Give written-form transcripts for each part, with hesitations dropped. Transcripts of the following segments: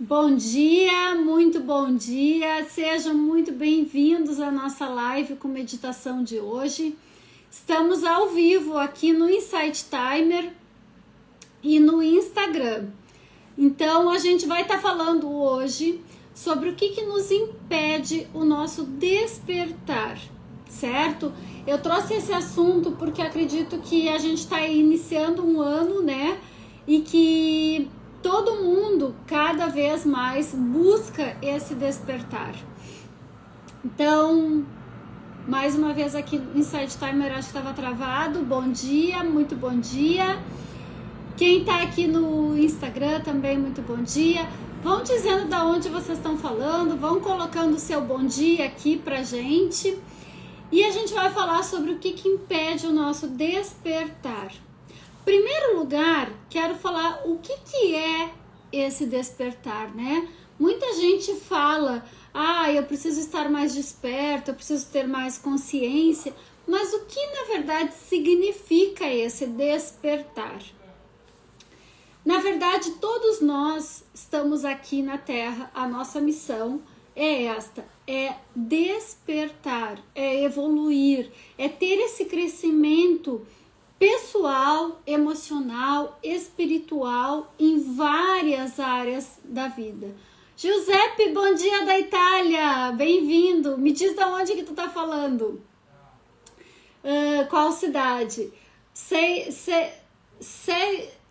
Bom dia, muito bom dia, sejam muito bem-vindos à nossa live com meditação de hoje. Estamos ao vivo aqui no Insight Timer e no Instagram. Então a gente vai estar falando hoje sobre o que nos impede o nosso despertar, certo? Eu trouxe esse assunto porque acredito que a gente está iniciando um ano, né? E que todo mundo cada vez mais busca esse despertar. Então, mais uma vez aqui no Insight Timer, acho que estava travado. Bom dia, muito bom dia. Quem está aqui no Instagram também, muito bom dia. Vão dizendo da onde vocês estão falando, vão colocando o seu bom dia aqui pra gente. E a gente vai falar sobre o que impede o nosso despertar. Em primeiro lugar, quero falar o que é esse despertar, né? Muita gente fala, eu preciso estar mais desperto, eu preciso ter mais consciência, mas o que na verdade significa esse despertar? Na verdade, todos nós estamos aqui na Terra, a nossa missão é esta, é despertar, é evoluir, é ter esse crescimento pessoal, emocional, espiritual em várias áreas da vida. Giuseppe, bom dia da Itália, bem-vindo. Me diz de onde que tu tá falando. Qual cidade?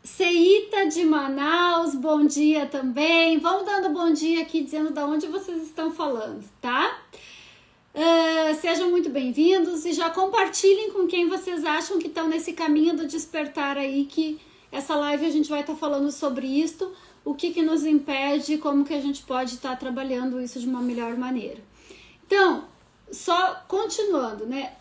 Ceita de Manaus, bom dia também. Vamos dando bom dia aqui, dizendo de onde vocês estão falando, tá? Sejam muito bem-vindos e já compartilhem com quem vocês acham que estão nesse caminho do despertar aí, que essa live a gente vai estar falando sobre isso, o que nos impede, como que a gente pode estar trabalhando isso de uma melhor maneira. Então, só continuando, né?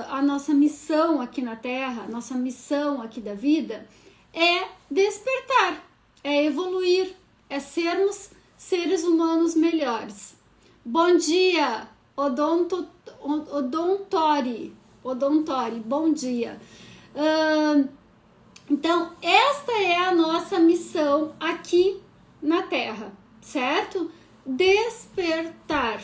A nossa missão aqui na Terra, nossa missão aqui da vida é despertar, é evoluir, é sermos seres humanos melhores. Bom dia, Odontori, bom dia. Então, esta é a nossa missão aqui na Terra, certo? Despertar.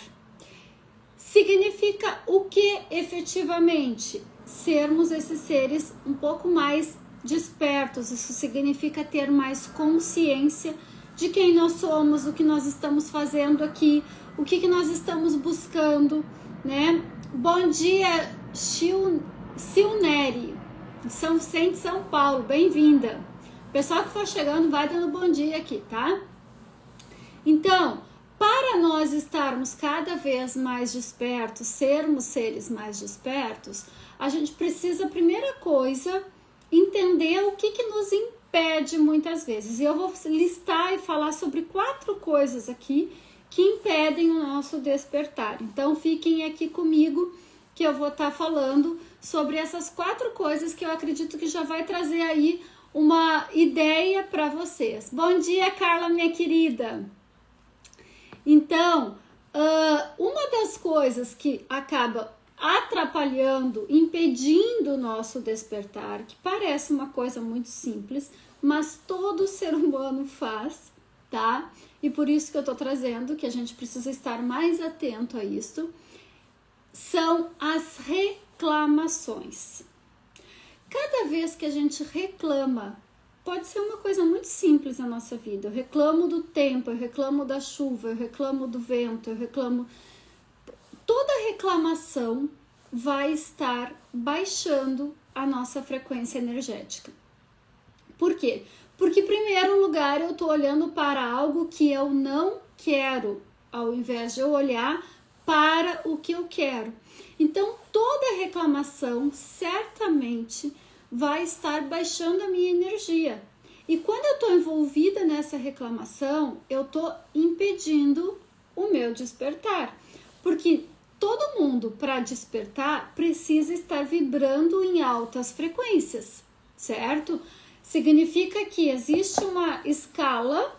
Significa o que efetivamente? Sermos esses seres um pouco mais despertos. Isso significa ter mais consciência de quem nós somos, o que nós estamos fazendo aqui, o que nós estamos buscando, né? Bom dia, Silneri, de São Vicente, São Paulo, bem-vinda. O pessoal que for chegando vai dando bom dia aqui, tá? Então, para nós estarmos cada vez mais despertos, sermos seres mais despertos, a gente precisa, primeira coisa, entender o que nos impede muitas vezes. E eu vou listar e falar sobre 4 coisas aqui que impedem o nosso despertar. Então, fiquem aqui comigo que eu vou estar falando sobre essas 4 coisas que eu acredito que já vai trazer aí uma ideia para vocês. Bom dia, Carla, minha querida! Então, uma das coisas que acaba atrapalhando, impedindo o nosso despertar, que parece uma coisa muito simples, mas todo ser humano faz, tá? E por isso que eu tô trazendo, que a gente precisa estar mais atento a isso, são as reclamações. Cada vez que a gente reclama, pode ser uma coisa muito simples na nossa vida. Eu reclamo do tempo, eu reclamo da chuva, eu reclamo do vento, eu reclamo... Toda reclamação vai estar baixando a nossa frequência energética. Por quê? Porque, em primeiro lugar, eu estou olhando para algo que eu não quero, ao invés de eu olhar para o que eu quero. Então, toda reclamação certamente vai estar baixando a minha energia. E quando eu estou envolvida nessa reclamação, eu estou impedindo o meu despertar. Porque todo mundo, para despertar, precisa estar vibrando em altas frequências, certo? Significa que existe uma escala,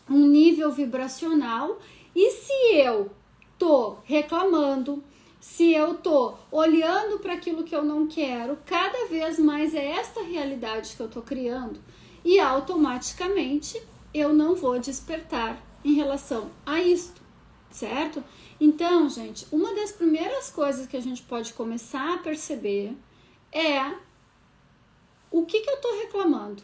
um nível vibracional, e se eu estou reclamando, se eu estou olhando para aquilo que eu não quero, cada vez mais é esta realidade que eu estou criando, e automaticamente eu não vou despertar em relação a isto, certo? Então, gente, uma das primeiras coisas que a gente pode começar a perceber é o que eu estou reclamando.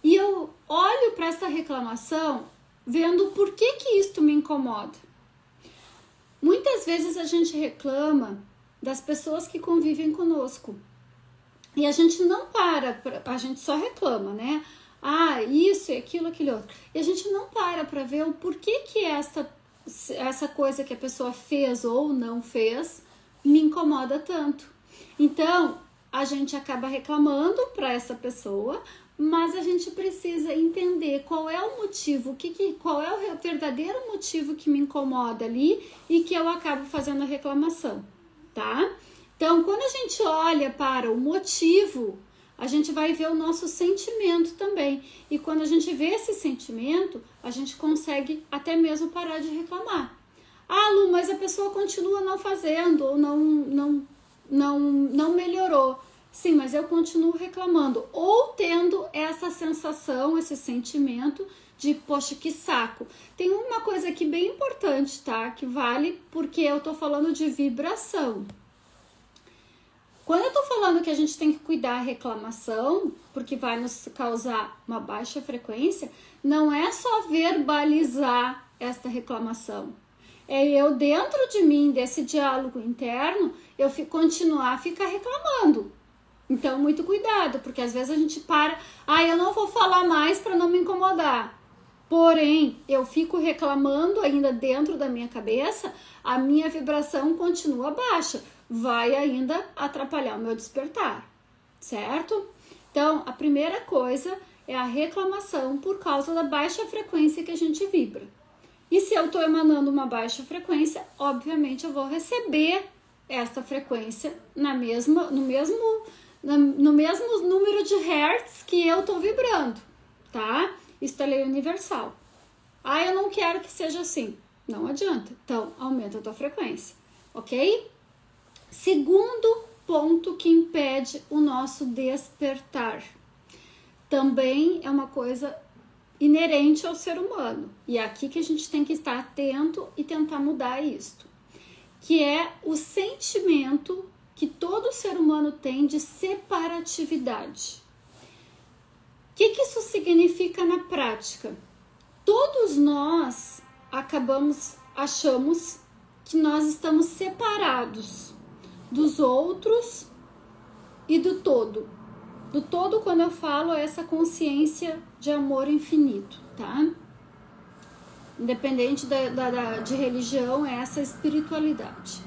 E eu olho para essa reclamação vendo por que isto me incomoda. Muitas vezes a gente reclama das pessoas que convivem conosco. E a gente não a gente só reclama, né? Ah, isso, aquilo, aquele outro. E a gente não para ver o porquê que essa coisa que a pessoa fez ou não fez me incomoda tanto. Então, a gente acaba reclamando para essa pessoa, mas a gente precisa entender qual é o motivo, qual é o verdadeiro motivo que me incomoda ali e que eu acabo fazendo a reclamação, tá? Então, quando a gente olha para o motivo, a gente vai ver o nosso sentimento também. E quando a gente vê esse sentimento, a gente consegue até mesmo parar de reclamar. Ah, Lu, mas a pessoa continua não fazendo ou não melhorou. Sim, mas eu continuo reclamando. Ou tendo essa sensação, esse sentimento de, poxa, que saco. Tem uma coisa aqui bem importante, tá? Que vale porque eu tô falando de vibração. Quando eu tô falando que a gente tem que cuidar da reclamação, porque vai nos causar uma baixa frequência, não é só verbalizar esta reclamação. É eu, dentro de mim, desse diálogo interno, eu continuar a ficar reclamando. Então, muito cuidado, porque às vezes a gente eu não vou falar mais para não me incomodar. Porém, eu fico reclamando ainda dentro da minha cabeça, a minha vibração continua baixa. Vai ainda atrapalhar o meu despertar, certo? Então, a primeira coisa é a reclamação por causa da baixa frequência que a gente vibra. E se eu estou emanando uma baixa frequência, obviamente eu vou receber esta frequência no mesmo número de hertz que eu estou vibrando, tá? Isso é lei universal. Ah, eu não quero que seja assim. Não adianta. Então, aumenta a tua frequência, ok? Segundo ponto que impede o nosso despertar. Também é uma coisa inerente ao ser humano. E é aqui que a gente tem que estar atento e tentar mudar isto. Que é o sentimento que todo ser humano tem de separatividade. O que isso significa na prática? Todos nós achamos que nós estamos separados dos outros e do todo. Do todo, quando eu falo, é essa consciência de amor infinito, tá? Independente de religião, é essa espiritualidade.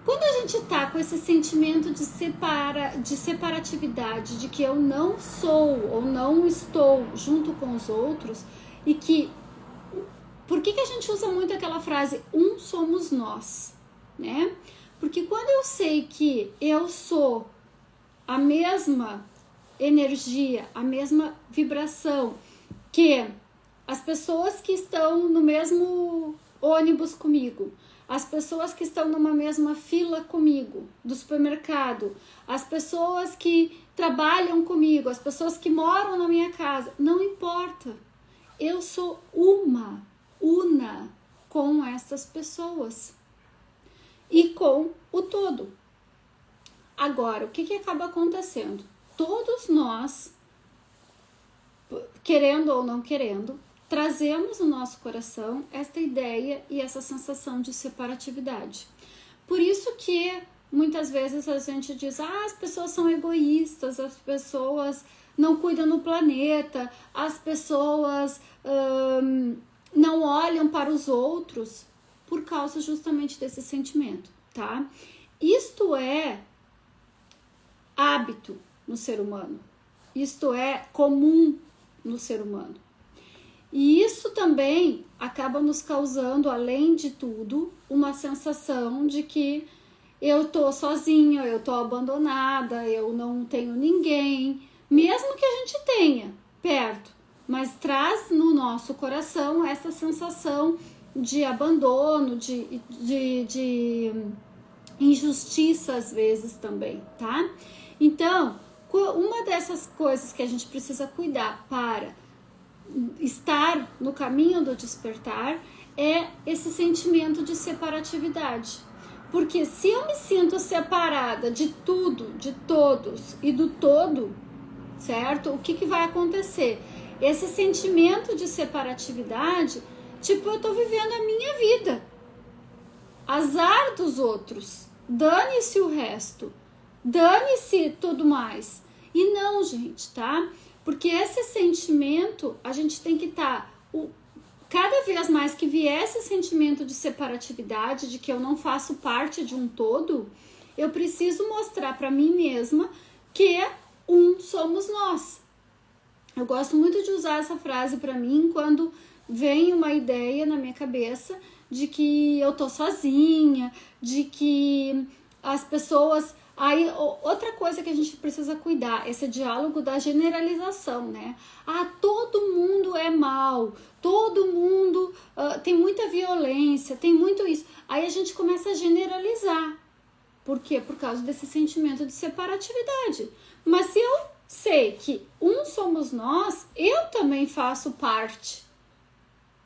Quando a gente tá com esse sentimento de separatividade, de que eu não sou ou não estou junto com os outros, e que... Por que a gente usa muito aquela frase, um somos nós, né? Porque quando eu sei que eu sou a mesma energia, a mesma vibração que as pessoas que estão no mesmo ônibus comigo, as pessoas que estão numa mesma fila comigo do supermercado, as pessoas que trabalham comigo, as pessoas que moram na minha casa, não importa. Eu sou una com essas pessoas e com o todo. Agora, o que acaba acontecendo? Todos nós, querendo ou não querendo, trazemos no nosso coração esta ideia e essa sensação de separatividade. Por isso que muitas vezes a gente diz, as pessoas são egoístas, as pessoas não cuidam do planeta, as pessoas não olham para os outros, por causa justamente desse sentimento, tá? Isto é hábito no ser humano, isto é comum no ser humano. E isso também acaba nos causando, além de tudo, uma sensação de que eu tô sozinha, eu tô abandonada, eu não tenho ninguém, mesmo que a gente tenha perto, mas traz no nosso coração essa sensação de abandono, de injustiça às vezes também, tá? Então, uma dessas coisas que a gente precisa cuidar para estar no caminho do despertar é esse sentimento de separatividade. Porque se eu me sinto separada de tudo, de todos e do todo, certo? O que vai acontecer? Esse sentimento de separatividade, tipo, eu tô vivendo a minha vida. Azar dos outros. Dane-se o resto. Dane-se tudo mais. E não, gente, tá? Porque esse sentimento, a gente tem que estar... cada vez mais que vier esse sentimento de separatividade, de que eu não faço parte de um todo, eu preciso mostrar para mim mesma que somos nós. Eu gosto muito de usar essa frase para mim quando vem uma ideia na minha cabeça de que eu tô sozinha, de que as pessoas... Aí, outra coisa que a gente precisa cuidar, esse diálogo da generalização, né? Todo mundo é mal, todo mundo tem muita violência, tem muito isso. Aí a gente começa a generalizar. Por quê? Por causa desse sentimento de separatividade. Mas se eu sei que somos nós, eu também faço parte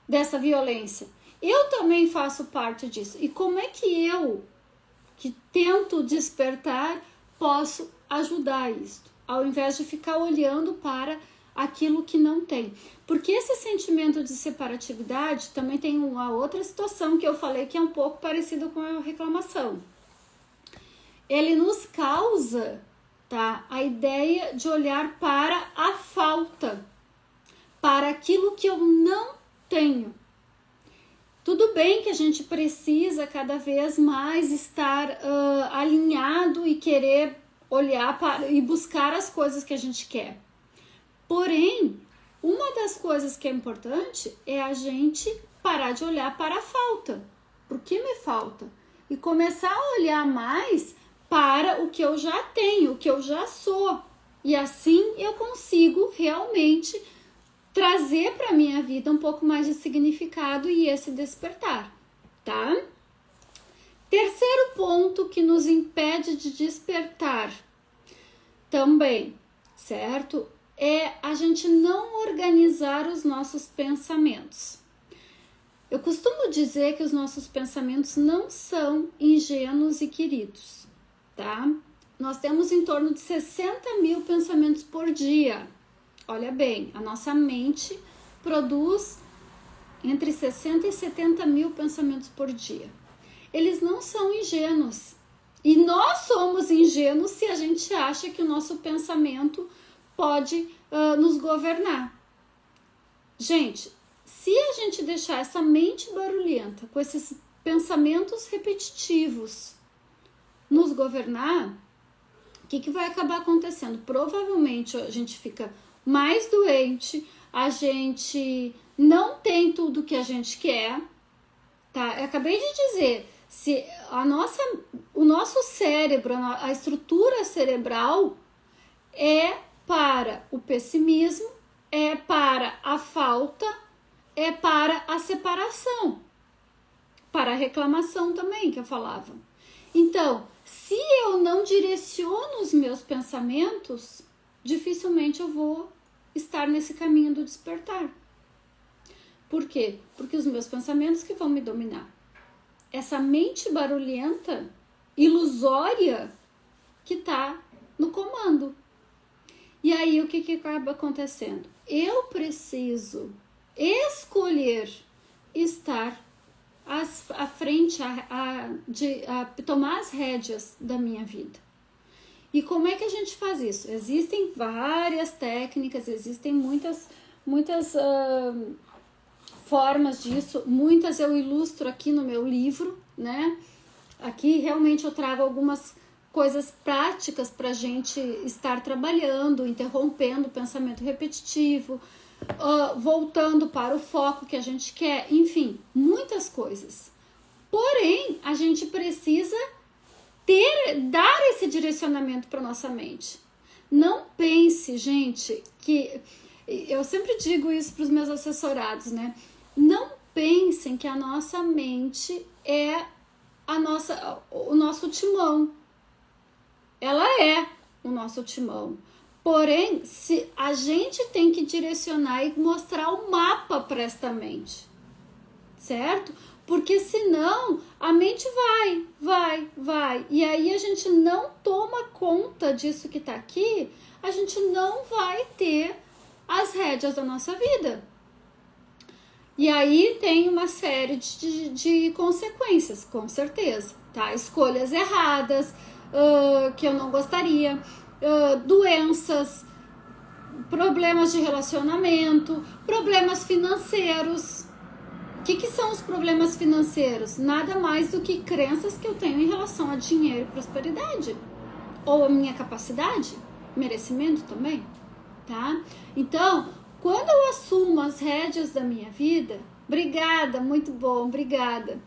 dessa violência. Eu também faço parte disso. E como é que eu, que tento despertar, posso ajudar isso, ao invés de ficar olhando para aquilo que não tem? Porque esse sentimento de separatividade também tem uma outra situação que eu falei que é um pouco parecida com a reclamação. Ele nos causa, tá, a ideia de olhar para a falta, para aquilo que eu não tenho. Tudo bem que a gente precisa cada vez mais estar alinhado e querer olhar para e buscar as coisas que a gente quer. Porém, uma das coisas que é importante é a gente parar de olhar para a falta. Por que me falta? E começar a olhar mais para o que eu já tenho, o que eu já sou. E assim eu consigo realmente trazer para minha vida um pouco mais de significado e esse despertar, tá? Terceiro ponto que nos impede de despertar também, certo? É a gente não organizar os nossos pensamentos. Eu costumo dizer que os nossos pensamentos não são ingênuos e queridos, tá? Nós temos em torno de 60 mil pensamentos por dia. Olha bem, a nossa mente produz entre 60 e 70 mil pensamentos por dia. Eles não são ingênuos. E nós somos ingênuos se a gente acha que o nosso pensamento pode nos governar. Gente, se a gente deixar essa mente barulhenta, com esses pensamentos repetitivos, nos governar, o que vai acabar acontecendo? Provavelmente a gente fica mais doente, a gente não tem tudo que a gente quer, tá? Eu acabei de dizer, se o nosso cérebro, a estrutura cerebral é para o pessimismo, é para a falta, é para a separação, para a reclamação também, que eu falava. Então, se eu não direciono os meus pensamentos, dificilmente eu vou estar nesse caminho do despertar. Por quê? Porque os meus pensamentos que vão me dominar. Essa mente barulhenta, ilusória, que está no comando. E aí, o que acaba acontecendo? Eu preciso escolher estar à frente, a tomar as rédeas da minha vida. E como é que a gente faz isso? Existem várias técnicas, existem muitas formas disso, muitas eu ilustro aqui no meu livro, né? Aqui realmente eu trago algumas coisas práticas para a gente estar trabalhando, interrompendo o pensamento repetitivo, voltando para o foco que a gente quer, enfim, muitas coisas. Porém, a gente precisa dar esse direcionamento para nossa mente. Não pense, gente, que... Eu sempre digo isso para os meus assessorados, né? Não pensem que a nossa mente é o nosso timão. Ela é o nosso timão. Porém, se a gente tem que direcionar e mostrar o mapa para esta mente, certo? Porque senão a mente vai. E aí a gente não toma conta disso que tá aqui, a gente não vai ter as rédeas da nossa vida. E aí tem uma série de consequências, com certeza, tá? Escolhas erradas, que eu não gostaria, doenças, problemas de relacionamento, problemas financeiros. O que são os problemas financeiros? Nada mais do que crenças que eu tenho em relação a dinheiro e prosperidade. Ou a minha capacidade, merecimento também, tá? Então, quando eu assumo as rédeas da minha vida, obrigada, muito bom, obrigada.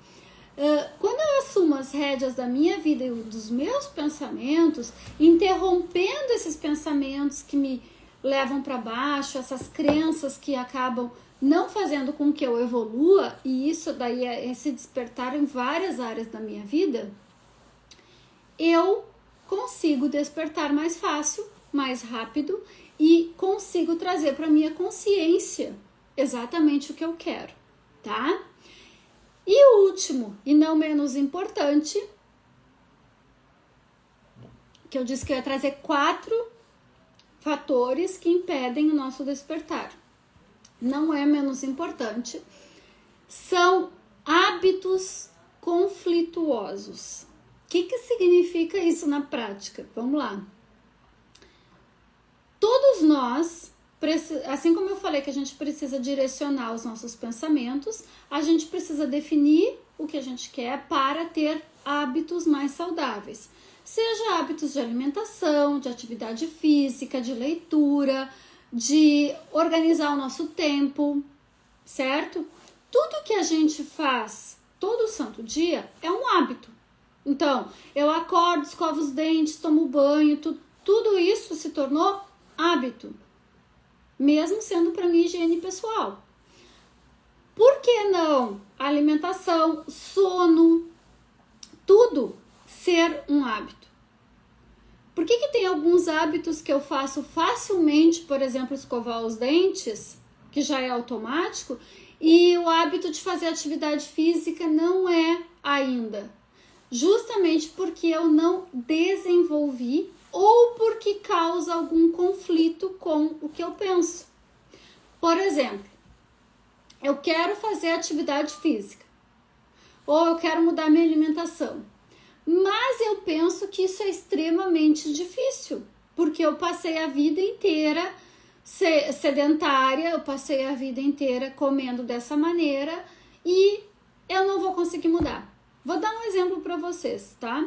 Quando eu assumo as rédeas da minha vida e dos meus pensamentos, interrompendo esses pensamentos que me levam para baixo, essas crenças que acabam não fazendo com que eu evolua, e isso daí é esse despertar em várias áreas da minha vida, eu consigo despertar mais fácil, mais rápido, e consigo trazer para minha consciência exatamente o que eu quero, tá? E o último, e não menos importante, que eu disse que eu ia trazer 4 fatores que impedem o nosso despertar. Não é menos importante, são hábitos conflituosos. O que significa isso na prática? Vamos lá. Todos nós, assim como eu falei que a gente precisa direcionar os nossos pensamentos, a gente precisa definir o que a gente quer para ter hábitos mais saudáveis. Seja hábitos de alimentação, de atividade física, de leitura, de organizar o nosso tempo, certo? Tudo que a gente faz todo santo dia é um hábito. Então, eu acordo, escovo os dentes, tomo banho, tudo isso se tornou hábito, mesmo sendo para mim higiene pessoal. Por que não alimentação, sono, tudo ser um hábito? Por que tem alguns hábitos que eu faço facilmente, por exemplo, escovar os dentes, que já é automático, e o hábito de fazer atividade física não é ainda? Justamente porque eu não desenvolvi ou porque causa algum conflito com o que eu penso. Por exemplo, eu quero fazer atividade física, ou eu quero mudar minha alimentação. Mas eu penso que isso é extremamente difícil, porque eu passei a vida inteira sedentária, eu passei a vida inteira comendo dessa maneira e eu não vou conseguir mudar. Vou dar um exemplo para vocês, tá?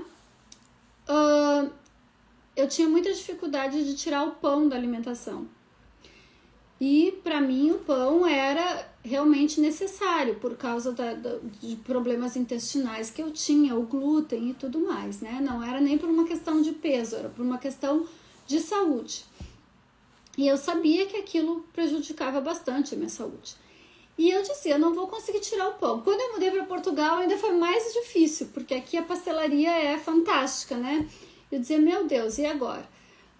Eu tinha muita dificuldade de tirar o pão da alimentação. E para mim o pão era realmente necessário por causa de problemas intestinais que eu tinha, o glúten e tudo mais, né? Não era nem por uma questão de peso, era por uma questão de saúde. E eu sabia que aquilo prejudicava bastante a minha saúde. E eu dizia, eu não vou conseguir tirar o pão. Quando eu mudei para Portugal ainda foi mais difícil, porque aqui a pastelaria é fantástica, né? Eu dizia, meu Deus, e agora?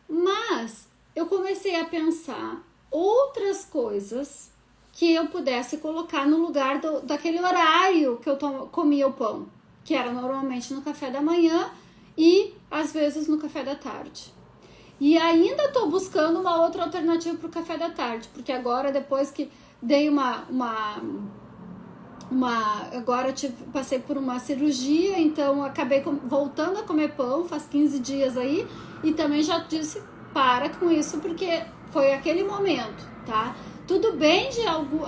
Mas eu comecei a pensar outras coisas que eu pudesse colocar no lugar daquele horário que eu comia o pão, que era normalmente no café da manhã e às vezes no café da tarde. E ainda estou buscando uma outra alternativa para o café da tarde, porque agora, depois que dei agora passei por uma cirurgia, então acabei voltando a comer pão, faz 15 dias aí, e também já disse, para com isso, porque foi aquele momento, tá? Tudo bem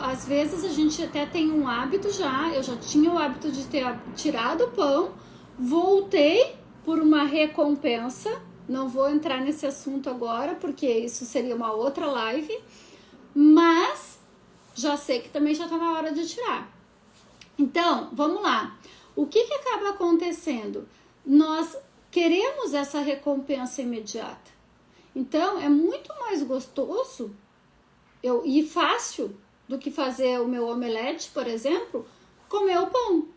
às vezes a gente até tem um hábito eu já tinha o hábito de ter tirado o pão, voltei por uma recompensa, não vou entrar nesse assunto agora, porque isso seria uma outra live, mas já sei que também já tá na hora de tirar. Então, vamos lá. O que acaba acontecendo? Nós queremos essa recompensa imediata. Então, é muito mais gostoso e fácil do que fazer o meu omelete, por exemplo, comer o pão,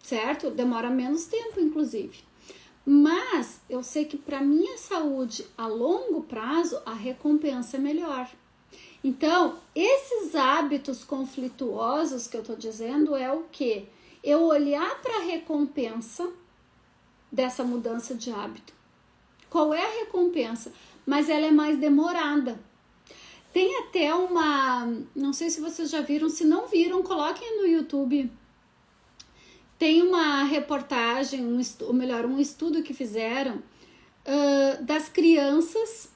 certo? Demora menos tempo, inclusive. Mas eu sei que para minha saúde a longo prazo a recompensa é melhor. Então, esses hábitos conflituosos que eu tô dizendo é o quê? Eu olhar para a recompensa dessa mudança de hábito. Qual é a recompensa? Mas ela é mais demorada. Tem até não sei se vocês já viram, se não viram, coloquem no YouTube. Tem uma reportagem, um estudo que fizeram das crianças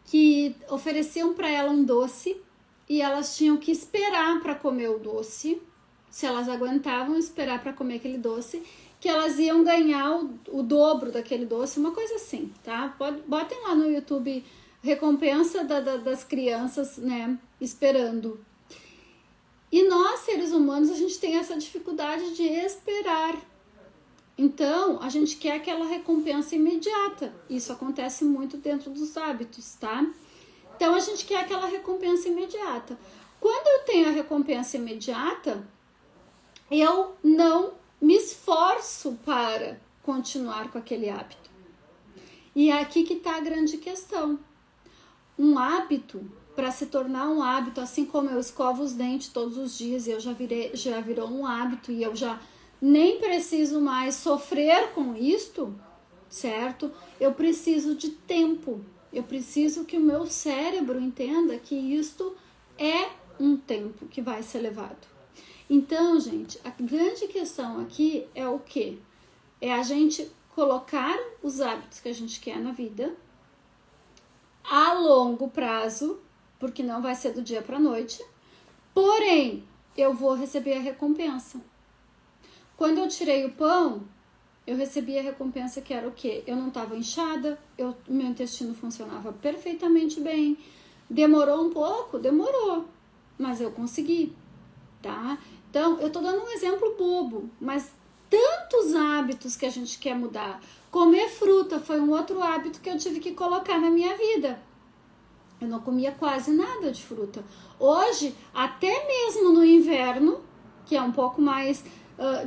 que ofereciam para ela um doce e elas tinham que esperar para comer o doce, se elas aguentavam esperar para comer aquele doce, que elas iam ganhar o dobro daquele doce, uma coisa assim, tá? Botem lá no YouTube recompensa das crianças, né, esperando. E nós, seres humanos, a gente tem essa dificuldade de esperar. Então, a gente quer aquela recompensa imediata. Isso acontece muito dentro dos hábitos, tá? Então, a gente quer aquela recompensa imediata. Quando eu tenho a recompensa imediata, eu não me esforço para continuar com aquele hábito. E é aqui que está a grande questão. Um hábito, para se tornar um hábito, assim como eu escovo os dentes todos os dias e eu já virou um hábito e eu já nem preciso mais sofrer com isto, certo? Eu preciso de tempo. Eu preciso que o meu cérebro entenda que isto é um tempo que vai ser levado. Então, gente, a grande questão aqui é o quê? É a gente colocar os hábitos que a gente quer na vida a longo prazo, porque não vai ser do dia para a noite, porém, eu vou receber a recompensa. Quando eu tirei o pão, eu recebi a recompensa que era o quê? Eu não estava inchada, meu intestino funcionava perfeitamente bem. Demorou um pouco? Demorou, mas eu consegui, tá? Então, eu tô dando um exemplo bobo, mas tantos hábitos que a gente quer mudar. Comer fruta foi um outro hábito que eu tive que colocar na minha vida. Eu não comia quase nada de fruta. Hoje, até mesmo no inverno, que é um pouco mais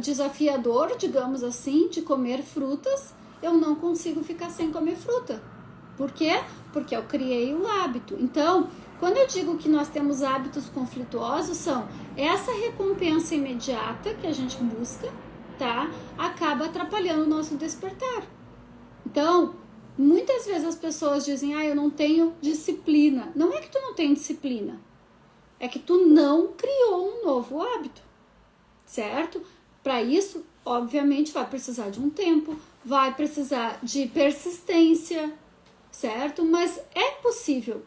desafiador, digamos assim, de comer frutas, eu não consigo ficar sem comer fruta. Por quê? Porque eu criei o hábito. Então, quando eu digo que nós temos hábitos conflituosos, são essa recompensa imediata que a gente busca, tá? Acaba atrapalhando o nosso despertar. Então, muitas vezes as pessoas dizem, eu não tenho disciplina. Não é que tu não tem disciplina, é que tu não criou um novo hábito, certo? Para isso, obviamente, vai precisar de um tempo, vai precisar de persistência, certo? Mas é possível.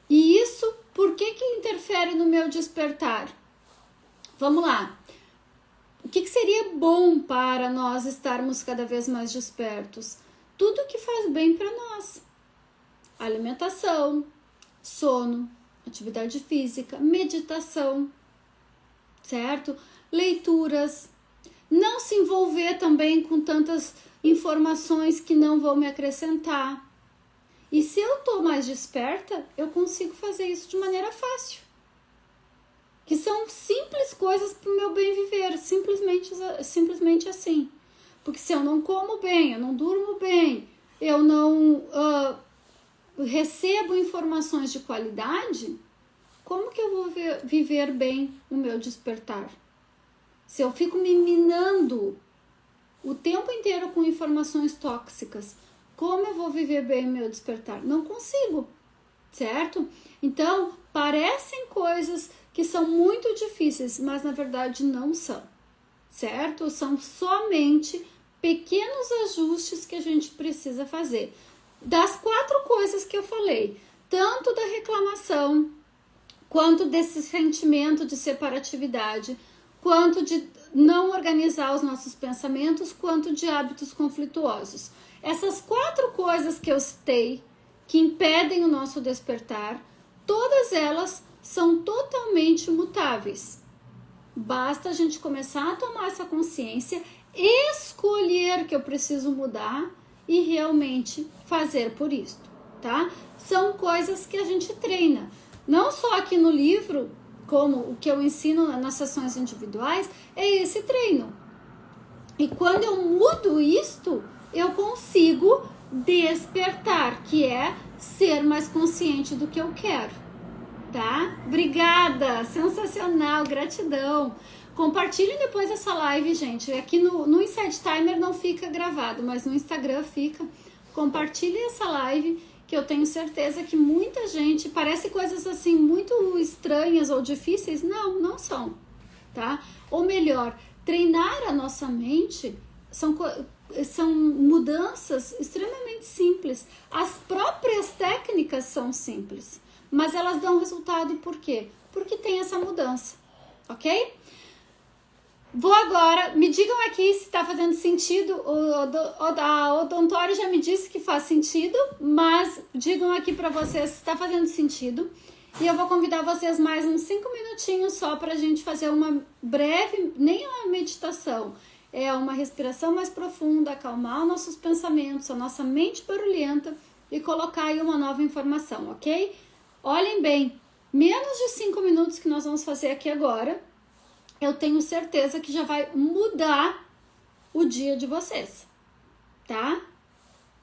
E isso, por que interfere no meu despertar? Vamos lá. O que seria bom para nós estarmos cada vez mais despertos? Tudo que faz bem para nós. Alimentação, sono, atividade física, meditação, certo? Leituras. Não se envolver também com tantas informações que não vão me acrescentar. E se eu estou mais desperta, eu consigo fazer isso de maneira fácil. Que são simples coisas para o meu bem viver, simplesmente assim. Porque se eu não como bem, eu não durmo bem, eu não recebo informações de qualidade, como que eu vou viver bem o meu despertar? Se eu fico me minando o tempo inteiro com informações tóxicas, como eu vou viver bem o meu despertar? Não consigo, certo? Então, parecem coisas que são muito difíceis, mas na verdade não são, certo? São somente pequenos ajustes que a gente precisa fazer. Das 4 coisas que eu falei, tanto da reclamação, quanto desse sentimento de separatividade, quanto de não organizar os nossos pensamentos, quanto de hábitos conflituosos. Essas 4 coisas que eu citei, que impedem o nosso despertar, todas elas são totalmente mutáveis. Basta a gente começar a tomar essa consciência, escolher que eu preciso mudar e realmente fazer por isso, tá? São coisas que a gente treina. Não só aqui no livro, como o que eu ensino nas sessões individuais, é esse treino. E quando eu mudo isto, eu consigo despertar, que é ser mais consciente do que eu quero, tá? Obrigada, sensacional, gratidão. Compartilhem depois essa live, gente. Aqui no Insight Timer não fica gravado, mas no Instagram fica. Compartilhem essa live, que eu tenho certeza que muita gente, parece coisas assim muito estranhas ou difíceis. Não, não são, tá? Ou melhor, treinar a nossa mente são mudanças extremamente simples. As próprias técnicas são simples, mas elas dão resultado por quê? Porque tem essa mudança, ok? Vou agora, me digam aqui se está fazendo sentido. A Odontório já me disse que faz sentido, mas digam aqui para vocês se está fazendo sentido. E eu vou convidar vocês mais uns 5 minutinhos só para a gente fazer uma breve, nem uma meditação, é uma respiração mais profunda, acalmar os nossos pensamentos, a nossa mente barulhenta e colocar aí uma nova informação, ok? Olhem bem, menos de 5 minutos que nós vamos fazer aqui agora, eu tenho certeza que já vai mudar o dia de vocês, tá?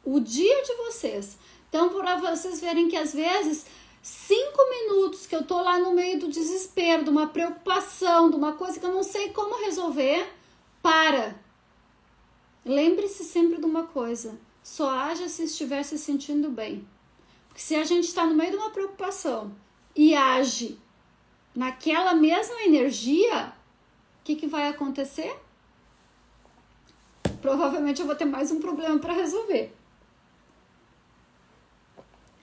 O dia de vocês. Então, para vocês verem que às vezes 5 minutos que eu tô lá no meio do desespero, de uma preocupação, de uma coisa que eu não sei como resolver, para. Lembre-se sempre de uma coisa, só haja se estiver se sentindo bem. Porque se a gente está no meio de uma preocupação e age naquela mesma energia, o que vai acontecer? Provavelmente eu vou ter mais um problema para resolver.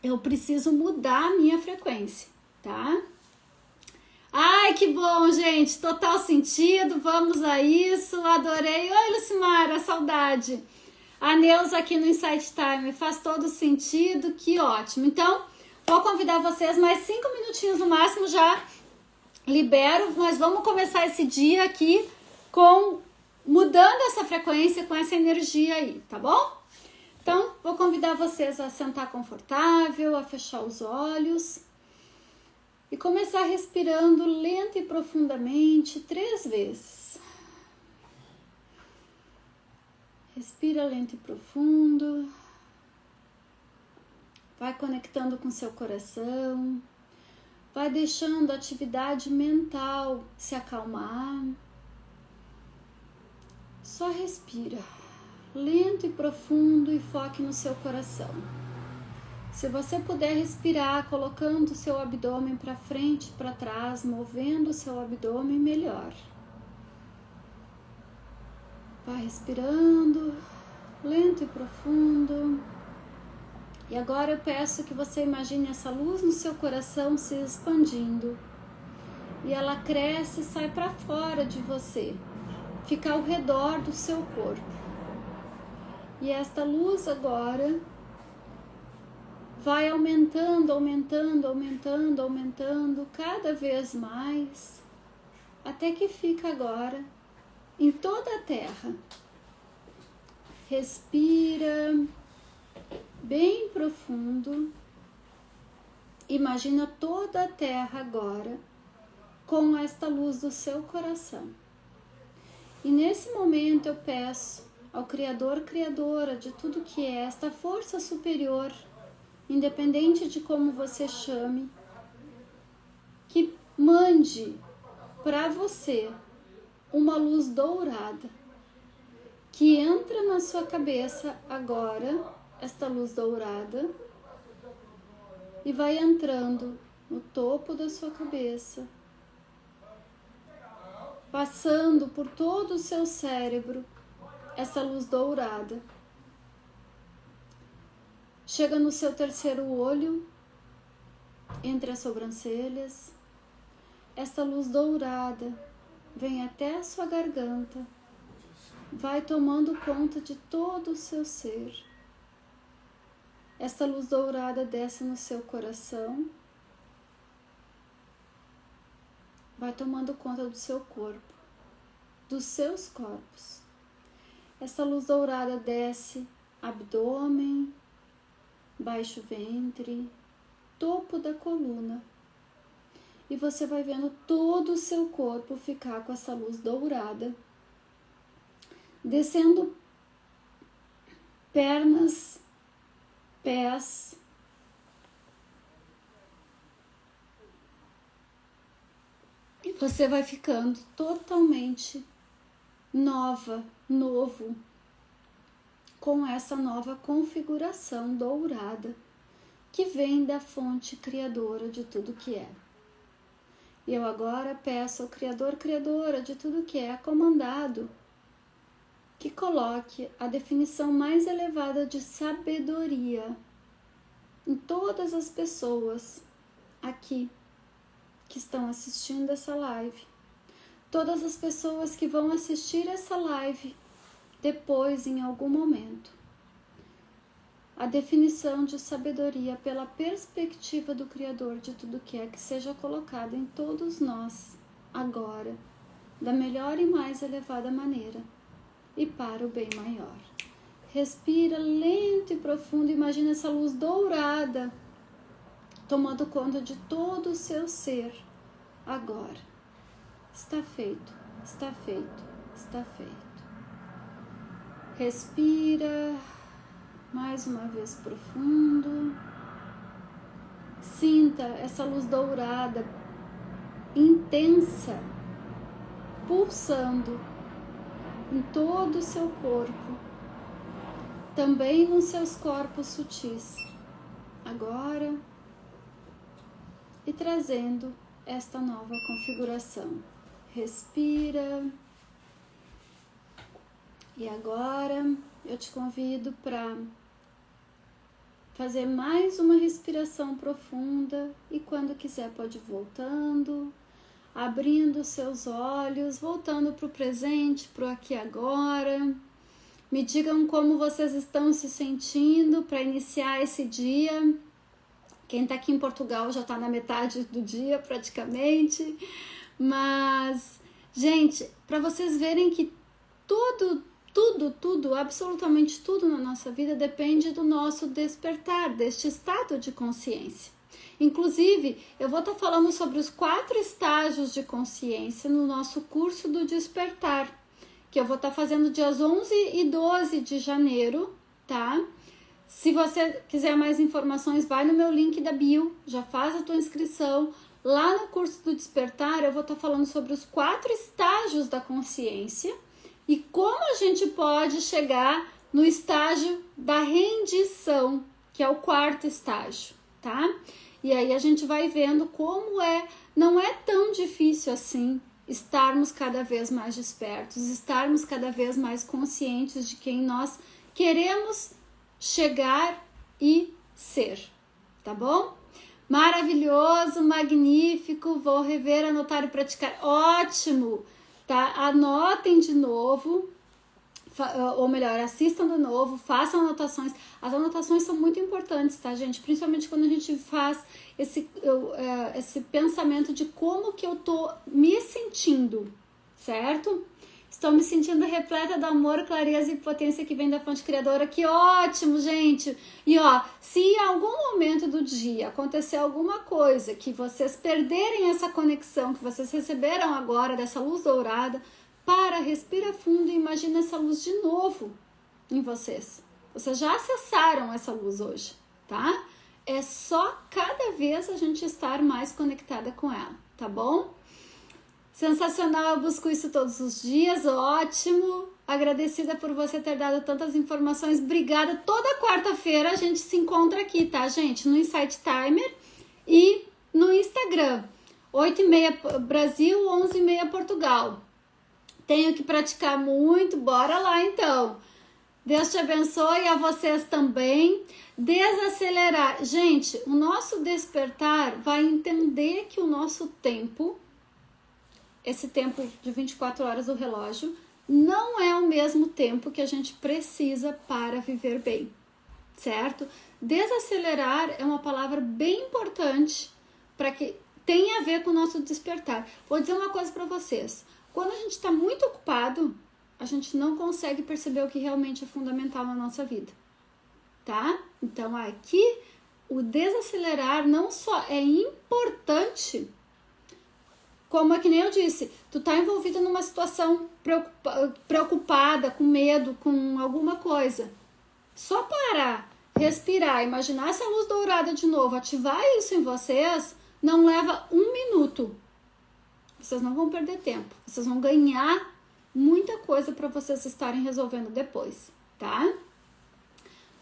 Eu preciso mudar a minha frequência, tá? Ai, que bom, gente! Total sentido, vamos a isso, adorei. Oi, Lucimara, saudade. A Neuza aqui no Insight Time, faz todo sentido, que ótimo. Então, vou convidar vocês mais 5 minutinhos no máximo, já libero, mas vamos começar esse dia aqui mudando essa frequência com essa energia aí, tá bom? Então, vou convidar vocês a sentar confortável, a fechar os olhos e começar respirando lenta e profundamente 3 vezes. Respira lento e profundo. Vai conectando com seu coração. Vai deixando a atividade mental se acalmar. Só respira, lento e profundo, e foque no seu coração. Se você puder respirar colocando o seu abdômen para frente e para trás, movendo o seu abdômen, melhor. Vai respirando, lento e profundo. E agora eu peço que você imagine essa luz no seu coração se expandindo. E ela cresce e sai para fora de você. Fica ao redor do seu corpo. E esta luz agora vai aumentando, aumentando, aumentando, aumentando cada vez mais, até que fica agora em toda a Terra. Respira bem profundo. Imagina toda a Terra agora com esta luz do seu coração. E nesse momento eu peço ao Criador, Criadora de tudo que é, esta força superior, independente de como você chame, que mande para você uma luz dourada, que entra na sua cabeça agora, esta luz dourada, e vai entrando no topo da sua cabeça, passando por todo o seu cérebro, essa luz dourada. Chega no seu terceiro olho, entre as sobrancelhas. Essa luz dourada vem até a sua garganta, vai tomando conta de todo o seu ser. Essa luz dourada desce no seu coração, vai tomando conta do seu corpo, dos seus corpos. Essa luz dourada desce abdômen, baixo ventre, topo da coluna. E você vai vendo todo o seu corpo ficar com essa luz dourada, descendo pernas, pés, e você vai ficando totalmente novo, com essa nova configuração dourada que vem da fonte criadora de tudo que é. E eu agora peço ao Criador, Criadora de tudo que é comandado, que coloque a definição mais elevada de sabedoria em todas as pessoas aqui que estão assistindo essa live. Todas as pessoas que vão assistir essa live depois, em algum momento. A definição de sabedoria pela perspectiva do Criador de tudo que seja colocada em todos nós, agora, da melhor e mais elevada maneira, e para o bem maior. Respira lento e profundo, imagina essa luz dourada tomando conta de todo o seu ser, agora. Está feito, está feito, está feito. Respira mais uma vez profundo. Sinta essa luz dourada intensa pulsando em todo o seu corpo, também nos seus corpos sutis. Agora, e trazendo esta nova configuração. Respira. E agora eu te convido para fazer mais uma respiração profunda e quando quiser pode ir voltando, abrindo seus olhos, voltando para o presente, para o aqui e agora. Me digam como vocês estão se sentindo para iniciar esse dia. Quem está aqui em Portugal já está na metade do dia praticamente. Mas, gente, para vocês verem que tudo, absolutamente tudo na nossa vida depende do nosso despertar, deste estado de consciência. Inclusive, eu vou estar falando sobre os 4 estágios de consciência no nosso curso do despertar, que eu vou estar fazendo dias 11 e 12 de janeiro, tá? Se você quiser mais informações, vai no meu link da bio, já faz a tua inscrição. Lá no curso do despertar, eu vou estar falando sobre os 4 estágios da consciência e como a gente pode chegar no estágio da rendição, que é o 4º estágio, tá? E aí a gente vai vendo como não é tão difícil assim estarmos cada vez mais despertos, estarmos cada vez mais conscientes de quem nós queremos chegar e ser, tá bom? Maravilhoso, magnífico, vou rever, anotar e praticar, ótimo, tá? Anotem de novo, ou melhor, assistam de novo, façam anotações. As anotações são muito importantes, tá, gente? Principalmente quando a gente faz esse pensamento de como que eu tô me sentindo, certo? Estou me sentindo repleta do amor, clareza e potência que vem da fonte criadora. Que ótimo, gente! E ó, se em algum momento do dia acontecer alguma coisa que vocês perderem essa conexão que vocês receberam agora dessa luz dourada, respira fundo e imagina essa luz de novo em vocês. Vocês já acessaram essa luz hoje, tá? É só cada vez a gente estar mais conectada com ela, tá bom? Sensacional, eu busco isso todos os dias, ótimo. Agradecida por você ter dado tantas informações, obrigada. Toda quarta-feira a gente se encontra aqui, tá, gente? No Insight Timer e no Instagram. 8h30 Brasil, 11h30 Portugal. Tenho que praticar muito, bora lá então. Deus te abençoe, a vocês também. Desacelerar. Gente, o nosso despertar vai entender que o nosso tempo, esse tempo de 24 horas do relógio, não é o mesmo tempo que a gente precisa para viver bem, certo? Desacelerar é uma palavra bem importante para que tenha a ver com o nosso despertar. Vou dizer uma coisa para vocês. Quando a gente está muito ocupado, a gente não consegue perceber o que realmente é fundamental na nossa vida, tá? Então aqui o desacelerar não só é importante, como é que nem eu disse, tu tá envolvida numa situação preocupada, com medo, com alguma coisa. Só parar, respirar, imaginar essa luz dourada de novo, ativar isso em vocês, não leva 1 minuto. Vocês não vão perder tempo. Vocês vão ganhar muita coisa para vocês estarem resolvendo depois, tá?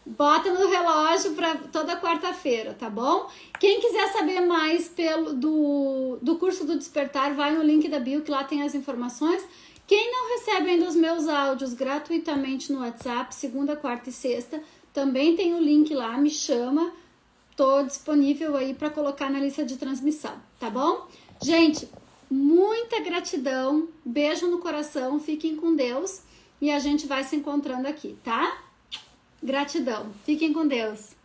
Bota no relógio para toda quarta-feira, tá bom? Quem quiser saber mais do curso do Despertar, vai no link da bio, que lá tem as informações. Quem não recebe ainda os meus áudios gratuitamente no WhatsApp, segunda, quarta e sexta, também tem o link lá, me chama. Tô disponível aí para colocar na lista de transmissão, tá bom? Gente, muita gratidão, beijo no coração, fiquem com Deus e a gente vai se encontrando aqui, tá? Gratidão, fiquem com Deus.